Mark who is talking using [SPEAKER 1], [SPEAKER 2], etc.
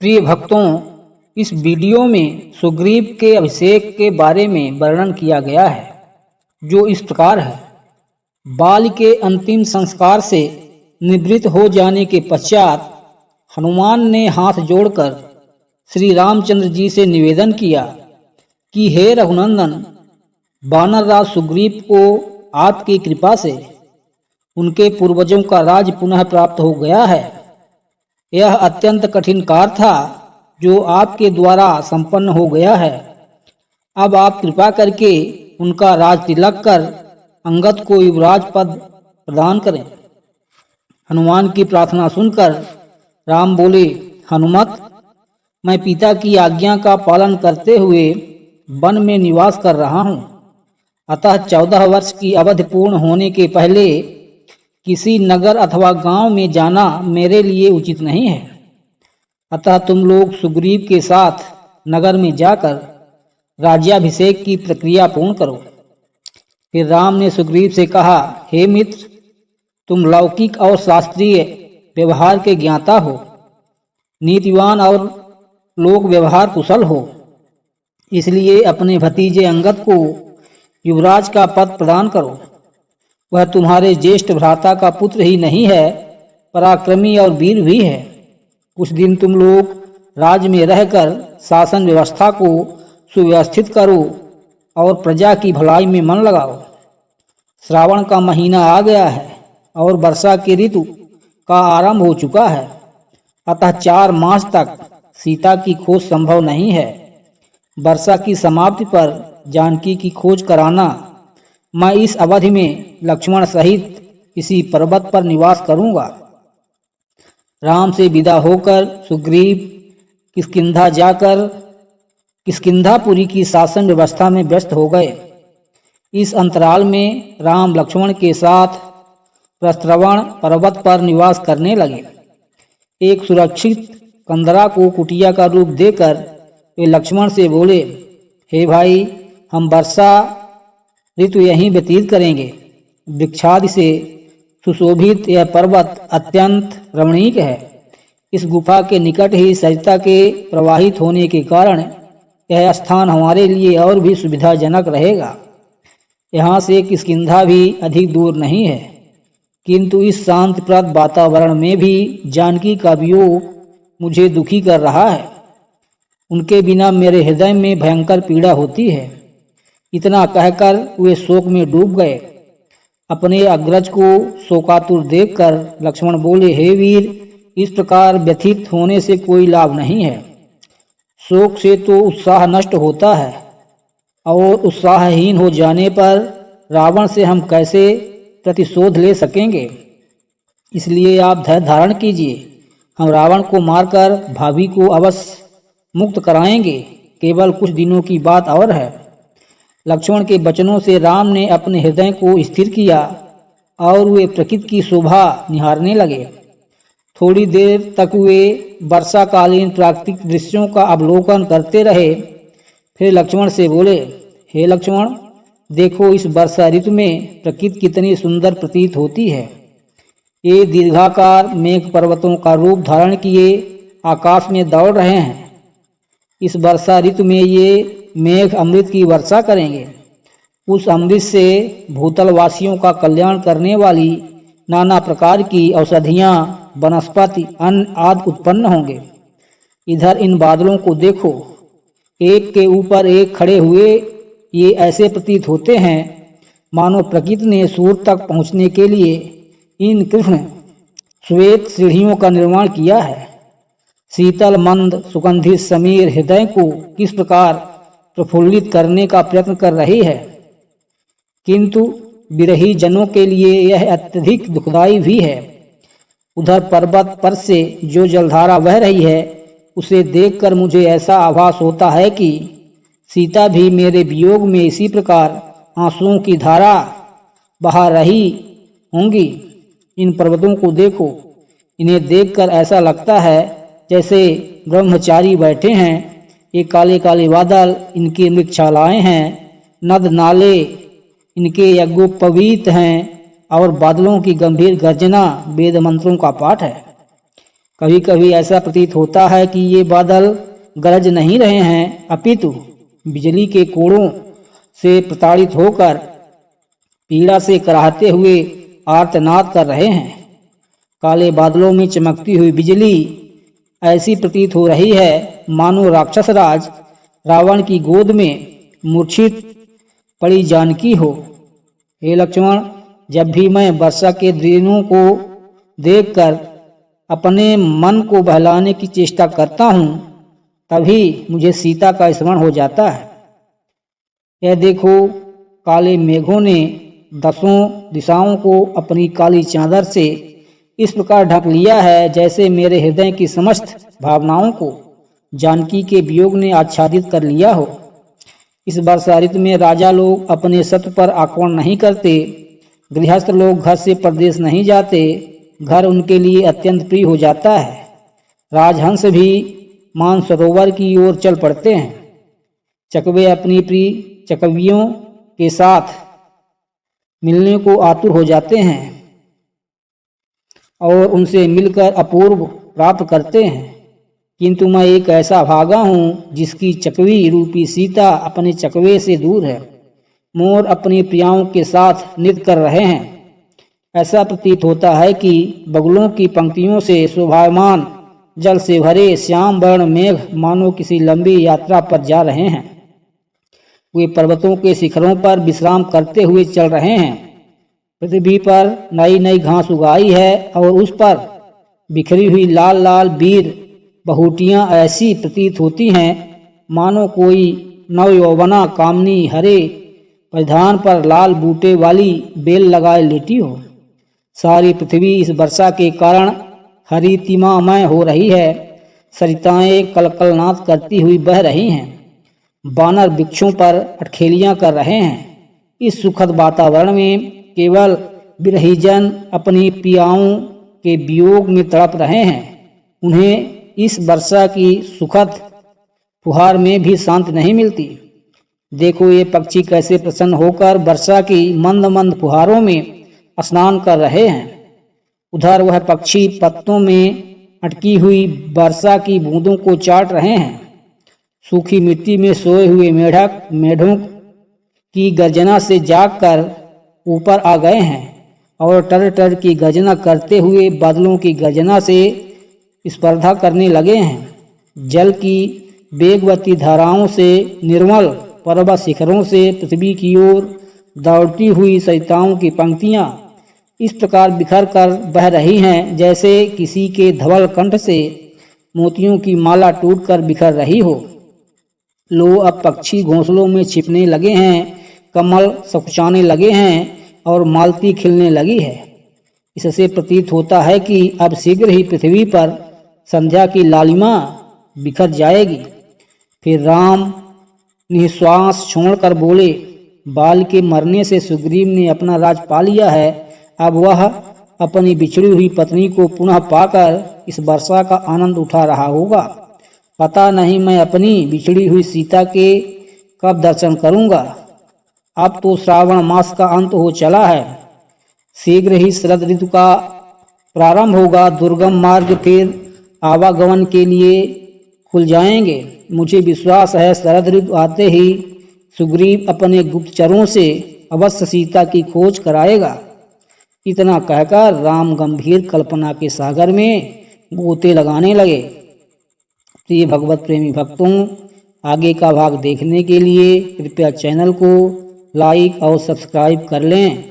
[SPEAKER 1] प्रिय भक्तों, इस वीडियो में सुग्रीव के अभिषेक के बारे में वर्णन किया गया है, जो इस प्रकार है। बाल के अंतिम संस्कार से निवृत्त हो जाने के पश्चात हनुमान ने हाथ जोड़कर श्री रामचंद्र जी से निवेदन किया कि हे रघुनंदन, वानर राज सुग्रीव को आपकी कृपा से उनके पूर्वजों का राज पुनः प्राप्त हो गया है। यह अत्यंत कठिन कार्य था जो आपके द्वारा संपन्न हो गया है। अब आप कृपा करके उनका राज तिलक कर अंगद को युवराज पद प्रदान करें। हनुमान की प्रार्थना सुनकर राम बोले, हनुमत, मैं पिता की आज्ञा का पालन करते हुए वन में निवास कर रहा हूँ, अतः 14 वर्ष की अवधि पूर्ण होने के पहले किसी नगर अथवा गांव में जाना मेरे लिए उचित नहीं है। अतः तुम लोग सुग्रीव के साथ नगर में जाकर राज्याभिषेक की प्रक्रिया पूर्ण करो। फिर राम ने सुग्रीव से कहा, हे मित्र, तुम लौकिक और शास्त्रीय व्यवहार के ज्ञाता हो, नीतिवान और लोक व्यवहार कुशल हो, इसलिए अपने भतीजे अंगद को युवराज का पद प्रदान करो। वह तुम्हारे ज्येष्ठ भ्राता का पुत्र ही नहीं है, पराक्रमी और वीर भी है। कुछ दिन तुम लोग राज्य में रहकर शासन व्यवस्था को सुव्यवस्थित करो और प्रजा की भलाई में मन लगाओ। श्रावण का महीना आ गया है और वर्षा के ऋतु का आरंभ हो चुका है, अतः 4 मास तक सीता की खोज संभव नहीं है। वर्षा की समाप्ति पर जानकी की खोज कराना। मैं इस अवधि में लक्ष्मण सहित इसी पर्वत पर निवास करूंगा। राम से विदा होकर सुग्रीव किष्किंधा जाकर किष्किंधापुरी की शासन व्यवस्था में व्यस्त हो गए। इस अंतराल में राम लक्ष्मण के साथ प्रस्त्रवण पर्वत पर निवास करने लगे। एक सुरक्षित कंदरा को कुटिया का रूप देकर वे लक्ष्मण से बोले, हे भाई, हम वर्षा ऋतु यहीं व्यतीत करेंगे। वृक्षादि से सुशोभित यह पर्वत अत्यंत रमणीक है। इस गुफा के निकट ही सरिता के प्रवाहित होने के कारण यह स्थान हमारे लिए और भी सुविधाजनक रहेगा। यहाँ से किष्किंधा भी अधिक दूर नहीं है, किंतु इस शांतिप्रद वातावरण में भी जानकी का वियोग मुझे दुखी कर रहा है। उनके बिना मेरे हृदय में भयंकर पीड़ा होती है। इतना कहकर वे शोक में डूब गए। अपने अग्रज को शोकातुर देखकर लक्ष्मण बोले, हे वीर, इस प्रकार व्यथित होने से कोई लाभ नहीं है। शोक से तो उत्साह नष्ट होता है, और उत्साहहीन हो जाने पर रावण से हम कैसे प्रतिशोध ले सकेंगे। इसलिए आप धैर्य धारण कीजिए। हम रावण को मारकर भाभी को अवश्य मुक्त कराएंगे। केवल कुछ दिनों की बात और है। लक्ष्मण के वचनों से राम ने अपने हृदय को स्थिर किया और वे प्रकृति की शोभा निहारने लगे। थोड़ी देर तक वे वर्षाकालीन प्राकृतिक दृश्यों का अवलोकन करते रहे। फिर लक्ष्मण से बोले, हे लक्ष्मण, देखो इस वर्षा ऋतु में प्रकृति कितनी सुंदर प्रतीत होती है। ये दीर्घाकार मेघ पर्वतों का रूप धारण किए आकाश में दौड़ रहे हैं। इस वर्षा ऋतु में ये मेघ अमृत की वर्षा करेंगे। उस अमृत से भूतल वासियों का कल्याण करने वाली नाना प्रकार की औषधियाँ, वनस्पति, अन्न आदि उत्पन्न होंगे। इधर इन बादलों को देखो, एक के ऊपर एक खड़े हुए ये ऐसे प्रतीत होते हैं मानो प्रकृति ने सूर्य तक पहुँचने के लिए इन कृष्ण श्वेत सीढ़ियों का निर्माण किया है। शीतल मंद सुगंधित समीर हृदय को किस प्रकार प्रफुल्लित करने का प्रयत्न कर रही है, किंतु विरही जनों के लिए यह अत्यधिक दुखदायी भी है। उधर पर्वत पर से जो जलधारा बह रही है, उसे देखकर मुझे ऐसा आभास होता है कि सीता भी मेरे वियोग में इसी प्रकार आंसुओं की धारा बहा रही होंगी। इन पर्वतों को देखो, इन्हें देखकर ऐसा लगता है जैसे ब्रह्मचारी बैठे हैं। ये काले काले बादल इनकी मृगशालाएँ हैं, नद नाले इनके यज्ञोपवीत हैं, और बादलों की गंभीर गर्जना वेद मंत्रों का पाठ है। कभी कभी ऐसा प्रतीत होता है कि ये बादल गरज नहीं रहे हैं, अपितु बिजली के कोड़ों से प्रताड़ित होकर पीड़ा से कराहते हुए आर्तनाद कर रहे हैं। काले बादलों में चमकती हुई बिजली ऐसी प्रतीत हो रही है मानो राक्षस राज रावण की गोद में मूर्छित पड़ी जानकी हो। हे लक्ष्मण, जब भी मैं वर्षा के दिनों को देखकर अपने मन को बहलाने की चेष्टा करता हूँ, तभी मुझे सीता का स्मरण हो जाता है। यह देखो, काले मेघों ने 10 दिशाओं को अपनी काली चादर से इस प्रकार ढक लिया है जैसे मेरे हृदय की समस्त भावनाओं को जानकी के वियोग ने आच्छादित कर लिया हो। इस वर्षा ऋतु में राजा लोग अपने सत्य पर आक्रमण नहीं करते, गृहस्थ लोग घर से परदेश नहीं जाते, घर उनके लिए अत्यंत प्रिय हो जाता है। राजहंस भी मानसरोवर की ओर चल पड़ते हैं। चकवे अपनी प्रिय चकवियों के साथ मिलने को आतुर हो जाते हैं और उनसे मिलकर अपूर्व प्राप्त करते हैं। किंतु मैं एक ऐसा भागा हूँ जिसकी चकवी रूपी सीता अपने चकवे से दूर है। मोर अपनी प्रियाओं के साथ नृत्य कर रहे हैं। ऐसा प्रतीत होता है कि बगुलों की पंक्तियों से शोभायमान जल से भरे श्याम वर्ण मेघ मानो किसी लंबी यात्रा पर जा रहे हैं। वे पर्वतों के शिखरों पर विश्राम करते हुए चल रहे हैं। पृथ्वी पर नई नई घास उगाई है और उस पर बिखरी हुई लाल लाल वीर बहुटियां ऐसी प्रतीत होती हैं मानो कोई नवयौवना कामनी हरे परिधान पर लाल बूटे वाली बेल लगाए लेटी हो। सारी पृथ्वी इस वर्षा के कारण हरितिमामय हो रही है। सरिताएं कलकलनाद करती हुई बह रही हैं। बानर वृक्षों पर अटखेलियां कर रहे हैं। इस सुखद वातावरण में केवल विरहीजन अपनी प्रियाओं के वियोग में तड़प रहे हैं। उन्हें इस वर्षा की सुखद फुहार में भी शांति नहीं मिलती। देखो, ये पक्षी कैसे प्रसन्न होकर वर्षा की मंद मंद फुहारों में स्नान कर रहे हैं। उधर वह पक्षी पत्तों में अटकी हुई वर्षा की बूंदों को चाट रहे हैं। सूखी मिट्टी में सोए हुए मेढकों की गर्जना से जागकर ऊपर आ गए हैं और टर टर की गर्जना करते हुए बादलों की गर्जना से स्पर्धा करने लगे हैं। जल की वेगवती धाराओं से निर्मल पर्वत शिखरों से पृथ्वी की ओर दौड़ती हुई सरिताओं की पंक्तियां इस प्रकार बिखर कर बह रही हैं जैसे किसी के धवल कंठ से मोतियों की माला टूटकर बिखर रही हो। लो, अब पक्षी घोंसलों में छिपने लगे हैं, कमल सकुचाने लगे हैं और मालती खिलने लगी है। इससे प्रतीत होता है कि अब शीघ्र ही पृथ्वी पर संध्या की लालिमा बिखर जाएगी। फिर राम निश्वास छोड़कर बोले, बाल के मरने से सुग्रीव ने अपना राज पा लिया है। अब वह अपनी बिछड़ी हुई पत्नी को पुनः पाकर इस वर्षा का आनंद उठा रहा होगा। पता नहीं मैं अपनी बिछड़ी हुई सीता के कब दर्शन करूंगा। अब तो श्रावण मास का अंत हो चला है। शीघ्र ही शरद ऋतु का प्रारंभ होगा। दुर्गम मार्ग फिर आवागमन के लिए खुल जाएंगे। मुझे विश्वास है शरद ऋतु आते ही सुग्रीव अपने गुप्तचरों से अवश्य सीता की खोज कराएगा। इतना कहकर राम गंभीर कल्पना के सागर में गोते लगाने लगे। प्रिय भगवत प्रेमी भक्तों, आगे का भाग देखने के लिए कृपया चैनल को लाइक और सब्सक्राइब कर लें।